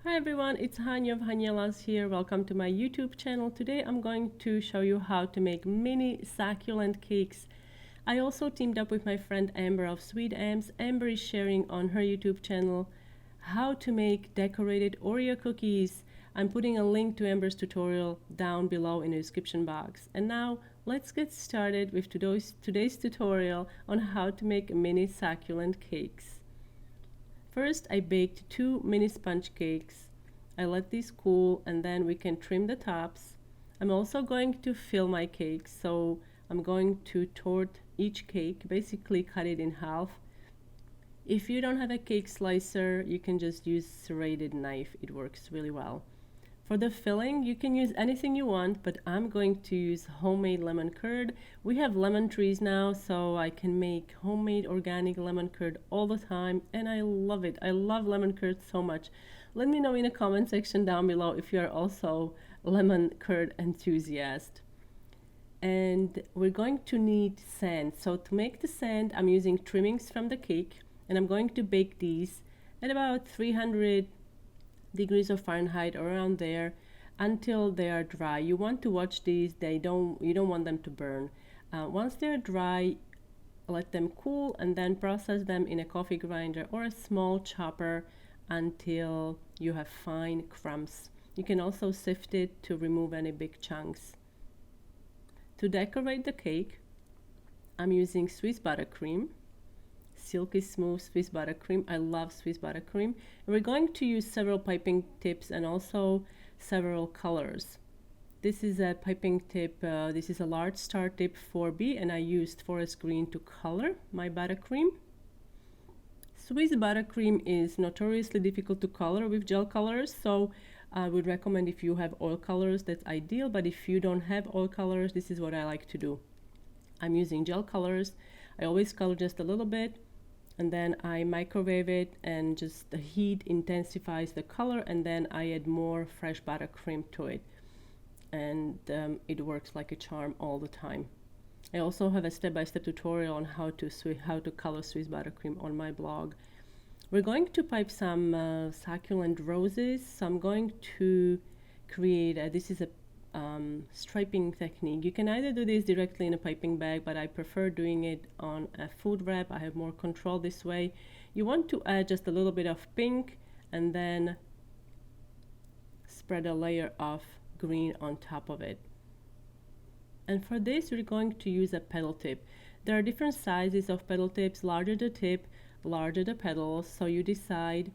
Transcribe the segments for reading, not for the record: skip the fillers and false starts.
Hi everyone, it's Hani of Haniela's here. Welcome to my YouTube channel. Today I'm going to show you how to make mini succulent cakes. I also teamed up with my friend Amber of Sweet Amps. Amber is sharing on her YouTube channel how to make decorated Oreo cookies. I'm putting a link to Amber's tutorial down below in the description box. And now let's get started with today's tutorial on how to make mini succulent cakes. First, I baked 2 mini sponge cakes. I let these cool and then we can trim the tops. I'm also going to fill my cakes, so I'm going to tort each cake, basically cut it in half. If you don't have a cake slicer, you can just use serrated knife. It works really well. For the filling, you can use anything you want, but I'm going to use homemade lemon curd. We have lemon trees now, so I can make homemade organic lemon curd all the time, and I love it. I love lemon curd so much. Let me know in the comment section down below if you are also a lemon curd enthusiast. And we're going to need sand. So to make the sand, I'm using trimmings from the cake, and I'm going to bake these at about 300 degrees of Fahrenheit around there until they are dry. You want to watch these, you don't want them to burn. Once they're dry, let them cool and then process them in a coffee grinder or a small chopper until you have fine crumbs. You can also sift it to remove any big chunks. To decorate the cake, I'm using Swiss buttercream, silky smooth Swiss buttercream. I love Swiss buttercream. And we're going to use several piping tips and also several colors. This is a piping tip, this is a large star tip 4B, and I used forest green to color my buttercream. Swiss buttercream is notoriously difficult to color with gel colors, so I would recommend if you have oil colors, that's ideal, but if you don't have oil colors, this is what I like to do. I'm using gel colors. I always color just a little bit, and then I microwave it, and just the heat intensifies the color, and then I add more fresh buttercream to it, and it works like a charm all the time. I also have a step-by-step tutorial on how to color Swiss buttercream on my blog. We're going to pipe some succulent roses, so I'm going to create this is a striping technique. You can either do this directly in a piping bag, but I prefer doing it on a food wrap. I have more control this way. You want to add just a little bit of pink and then spread a layer of green on top of it. And for this, we're going to use a petal tip. There are different sizes of petal tips. Larger the tip, larger the petals, so you decide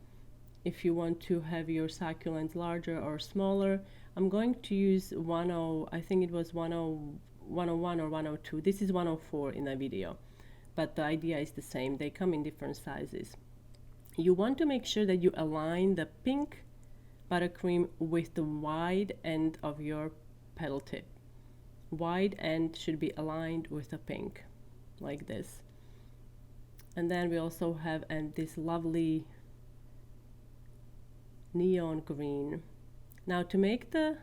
if you want to have your succulents larger or smaller. I'm going to use 10, I think it was 101 or 102. This is 104 in the video, but the idea is the same. They come in different sizes. You want to make sure that you align the pink buttercream with the wide end of your petal tip. Wide end should be aligned with the pink, like this. And then we also have this lovely neon green. Now to make the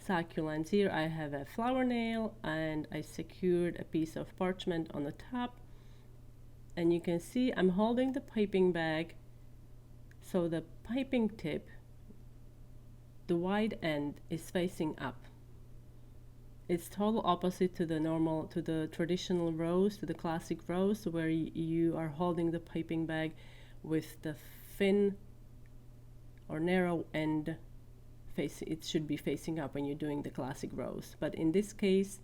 succulents, here I have a flower nail and I secured a piece of parchment on the top, and you can see I'm holding the piping bag, so the piping tip, the wide end is facing up. It's total opposite to the traditional rose, to the classic rose, where you are holding the piping bag with the thin or narrow end. It should be facing up when you're doing the classic rose, but in this case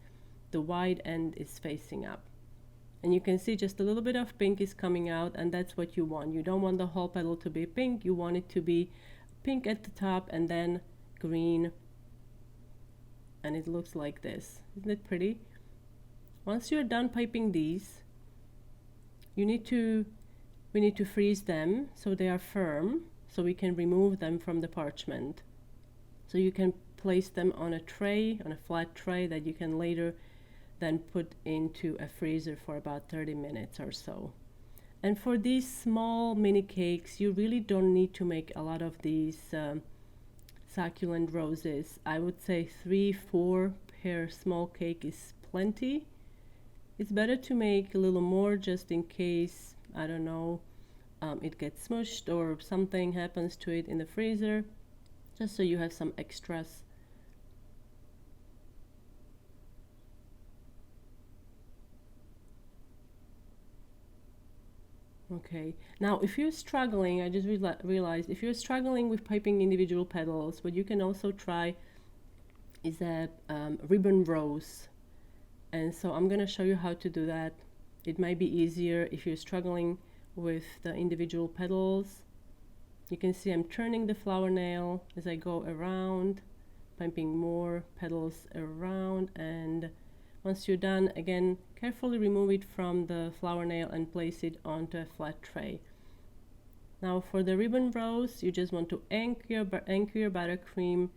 the wide end is facing up, and you can see just a little bit of pink is coming out, and that's what you want. You don't want the whole petal to be pink. You want it to be pink at the top and then green, and it looks like this. Isn't it pretty? Once you're done piping these, we need to freeze them so they are firm, so we can remove them from the parchment. So you can place them on a tray, on a flat tray that you can later then put into a freezer for about 30 minutes or so. And for these small mini cakes, you really don't need to make a lot of these succulent roses. I would say 3-4 per small cake is plenty. It's better to make a little more just in case, I don't know, it gets smushed or something happens to it in the freezer, just so you have some extras. Okay, now if you're struggling, I just realized if you're struggling with piping individual petals, what you can also try is a ribbon rose. And so I'm gonna show you how to do that. It might be easier if you're struggling with the individual petals. You can see I'm turning the flower nail as I go around, piping more petals around, and once you're done, again, carefully remove it from the flower nail and place it onto a flat tray. Now for the ribbon rose, you just want to anchor your buttercream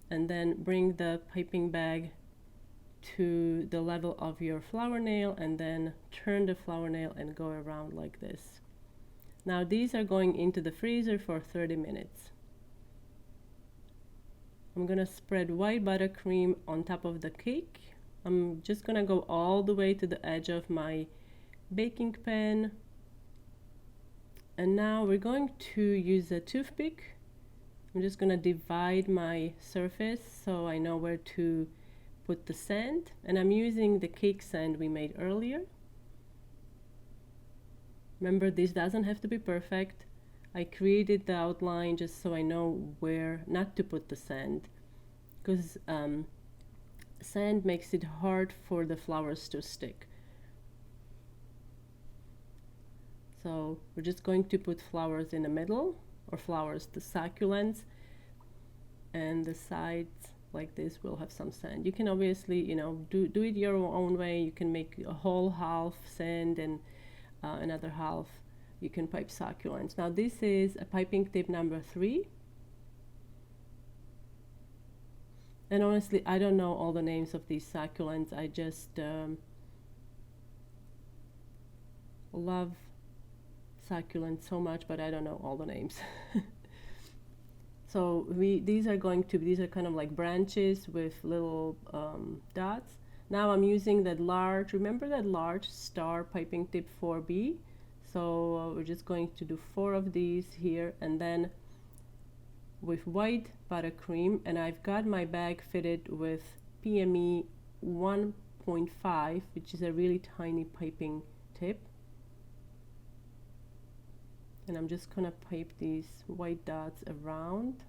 and then bring the piping bag to the level of your flower nail and then turn the flower nail and go around like this. Now these are going into the freezer for 30 minutes. I'm gonna spread white buttercream on top of the cake. I'm just gonna go all the way to the edge of my baking pan. And now we're going to use a toothpick. I'm just gonna divide my surface so I know where to put the sand. And I'm using the cake sand we made earlier. Remember, this doesn't have to be perfect. I created the outline just so I know where not to put the sand, because sand makes it hard for the flowers to stick. So we're just going to put flowers in the middle, or flowers, the succulents, and the sides like this will have some sand. You can obviously, you know, do it your own way. You can make a whole half sand and another half you can pipe succulents. Now this is a piping tip number 3. And honestly, I don't know all the names of these succulents. I just love succulents so much, but I don't know all the names. So these are kind of like branches with little dots. Now I'm using that large, remember that large star piping tip 4B? So we're just going to do 4 of these here, and then with white buttercream, and I've got my bag fitted with PME 1.5, which is a really tiny piping tip. And I'm just gonna pipe these white dots around.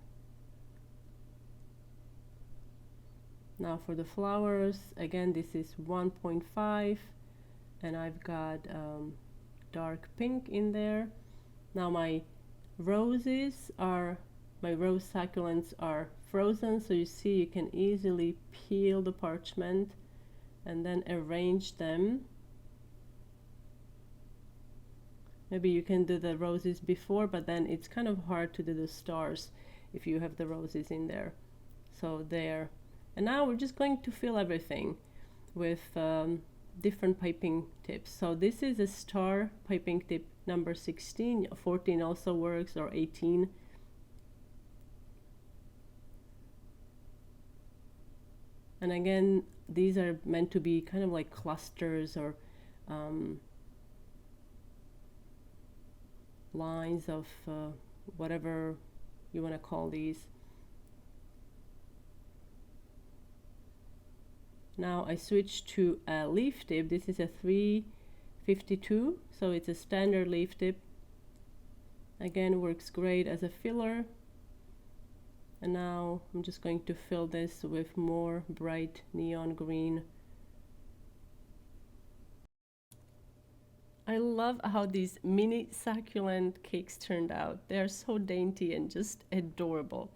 Now for the flowers, again, this is 1.5, and I've got dark pink in there. Now my rose succulents are frozen, so you see you can easily peel the parchment and then arrange them. Maybe you can do the roses before, but then it's kind of hard to do the stars if you have the roses in there. So there. And now we're just going to fill everything with different piping tips. So this is a star piping tip number 16, 14 also works, or 18. And again, these are meant to be kind of like clusters or lines of whatever you want to call these. Now I switched to a leaf tip. This is a 352, so it's a standard leaf tip. Again, works great as a filler. And now I'm just going to fill this with more bright neon green. I love how these mini succulent cakes turned out. They are so dainty and just adorable.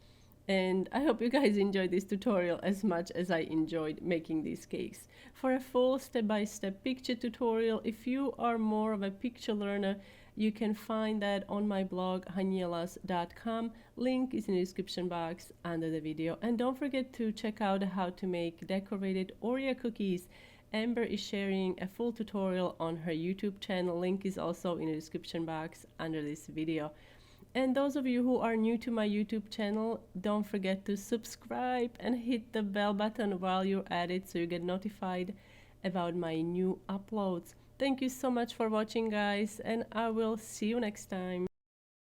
And I hope you guys enjoyed this tutorial as much as I enjoyed making these cakes. For a full step-by-step picture tutorial, if you are more of a picture learner, you can find that on my blog, hanielas.com. Link is in the description box under the video. And don't forget to check out how to make decorated Oreo cookies. Amber is sharing a full tutorial on her YouTube channel. Link is also in the description box under this video. And those of you who are new to my YouTube channel, don't forget to subscribe and hit the bell button while you're at it so you get notified about my new uploads. Thank you so much for watching, guys, and I will see you next time.